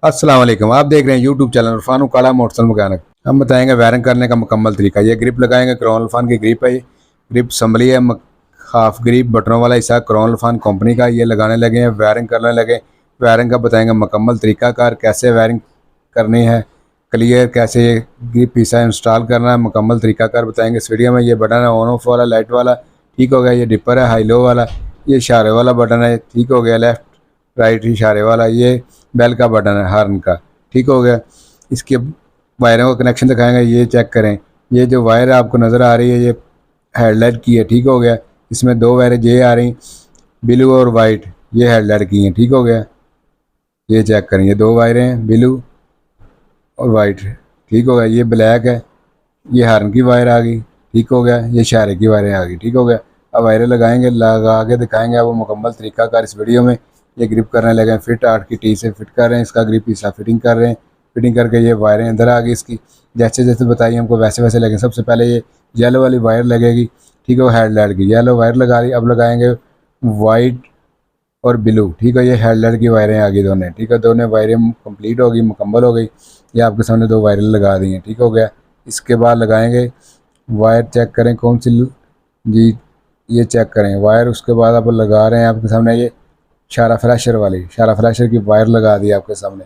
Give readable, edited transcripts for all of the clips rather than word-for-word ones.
अस्सलाम वालेकुम। आप देख रहे हैं यूट्यूब चैनल फानू काला मोटरसाइकिल मैकेनिक। हम बताएंगे वायरिंग करने का मुकम्मल तरीका। ये ग्रिप लगाएंगे, क्रोनल फान की ग्रिप है। ये ग्रिप संभली है, हाफ ग्रिप बटनों वाला हिस्सा क्रोनल फान कंपनी का। ये लगाने लगे हैं, वायरिंग करने लगे। वायरिंग का बताएंगे मुकम्मल तरीकाकार, कैसे वायरिंग करनी है, क्लियर कैसे ये ग्रिप हिस्सा इंस्टॉल करना है, मुकम्मल तरीकाकार बताएंगे इस वीडियो में। ये बटन है ऑन ऑफ वाला, लाइट वाला, ठीक हो गया। ये डिपर है हाई लो वाला। ये इशारे वाला बटन है, ठीक हो गया। लेफ्ट राइट इशारे वाला। ये बेल का बटन है हार्न का, ठीक हो गया। इसके वायरों का कनेक्शन दिखाएंगे, ये चेक करें। ये जो वायर आपको नज़र आ रही है ये हेडलाइट की है, ठीक हो गया। इसमें दो वायरें ये आ रही, ब्लू और वाइट, ये हेडलाइट की हैं, ठीक हो गया। ये चेक करें, ये दो वायरें हैं, ब्लू और वाइट, ठीक हो गया। ये ब्लैक है, ये हार्न की वायर आ गई, ठीक हो गया। ये इशारे की वायरें आ गई, ठीक हो गया। अब वायरें लगाएंगे, लगा के दिखाएंगे आपको मुकम्मल तरीकाकार इस वीडियो में। ये ग्रिप करने लगे, फिट 8 की टी से फिट कर रहे हैं, इसका ग्रिप हिस्सा फिटिंग कर रहे हैं। फिटिंग करके ये वायरें अंदर आ गई इसकी, जैसे जैसे बताइए हमको वैसे वैसे लगेंगे। सबसे पहले ये येलो वाली वायर लगेगी, ठीक है, हेडलाइट की येलो वायर लगा रही। अब लगाएंगे वाइट और ब्लू, ठीक है। ये हेडलाइट की वायरें आ गई दोनों, ठीक है। दोनों वायरें कंप्लीट हो गई, मुकम्मल हो गई। ये आपके सामने दो वायरें लगा दी हैं, ठीक हो गया। इसके बाद लगाएंगे वायर, चेक करें कौन सी जी, ये चेक करें वायर। उसके बाद आप लगा रहे हैं आपके सामने ये शारा फ्लैशर वाली, शारा फ्लैशर की वायर लगा दी आपके सामने।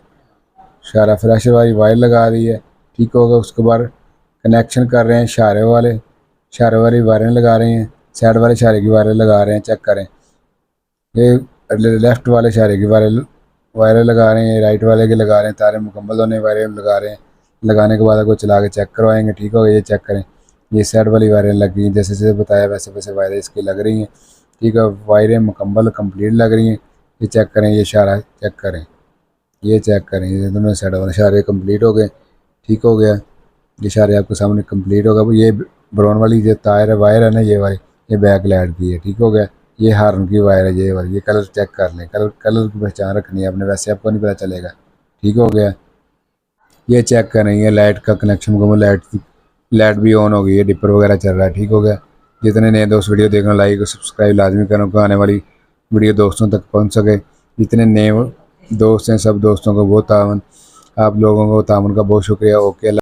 शारा फ्लैशर वाली वायर लगा दी है, ठीक होगा। उसके बाद कनेक्शन कर रहे हैं इशारे वाले, इशारे वाली वायरें लगा रहे हैं। साइड वाले इशारे की वायरें लगा रहे हैं, चेक करें। ये लेफ्ट वाले इशारे की वायरें लगा रहे हैं, राइट वाले के लगा रहे हैं। तारे मुकम्मल होने वायरें लगा रहे हैं। लगाने के बाद आपको चला के चेक करवाएंगे, ठीक होगा। ये चेक करें, ये साइड वाली वायरें लग गई, जैसे जैसे बताया वैसे वैसे वायरें इसकी लग रही हैं, ठीक है। वायरें मुकम्मल कंप्लीट लग रही हैं। ये चेक करें, ये इशारा चेक करें, ये चेक करें। ये दोनों साइड वाले इशारे कंप्लीट हो गए, ठीक हो गया। ये इशारे आपके सामने कंप्लीट हो गए। ये ब्राउन वाली जो तार है वायर है ना, ये वाली, ये बैक लाइट की है, ठीक हो गया। ये हार्न की वायर है, ये वाली। ये कलर चेक कर लें, कलर कलर की पहचान रखनी है आपने, वैसे आपको नहीं पता चलेगा, ठीक हो गया। ये चेक करें, ये लाइट का कनेक्शन मुकम्मल, लाइट भी ऑन हो गई है, डिपर वगैरह चल रहा है, ठीक हो गया। जितने नए दोस्त वीडियो देखना, लाइक और सब्सक्राइब लाजमी करो कि आने वाली वीडियो दोस्तों तक पहुंच सके। जितने नए दोस्त हैं सब दोस्तों को बहुत तावन, आप लोगों को तावन का बहुत शुक्रिया। ओके।